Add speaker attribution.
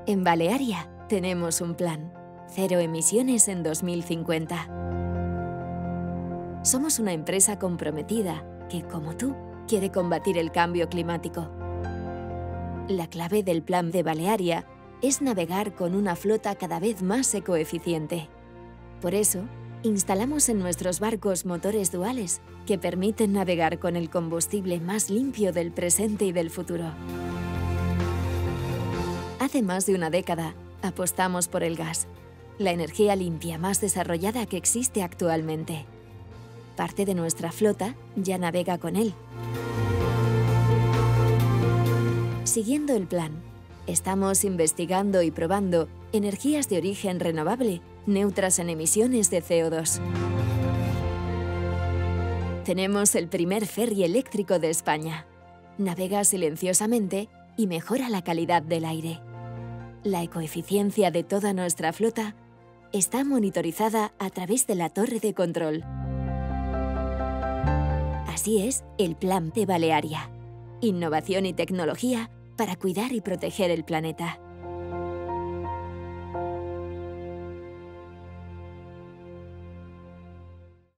Speaker 1: En Balearia tenemos un plan: cero emisiones en 2050. Somos una empresa comprometida que, como tú, quiere combatir el cambio climático. La clave del plan de Balearia es navegar con una flota cada vez más ecoeficiente. Por eso, instalamos en nuestros barcos motores duales que permiten navegar con el combustible más limpio del presente y del futuro. Hace más de una década apostamos por el gas, la energía limpia más desarrollada que existe actualmente. Parte de nuestra flota ya navega con él. Siguiendo el plan, estamos investigando y probando energías de origen renovable, neutras en emisiones de CO2. Tenemos el primer ferry eléctrico de España. Navega silenciosamente y mejora la calidad del aire. La ecoeficiencia de toda nuestra flota está monitorizada a través de la torre de control. Así es el Plan de Balearia. Innovación y tecnología para cuidar y proteger el planeta.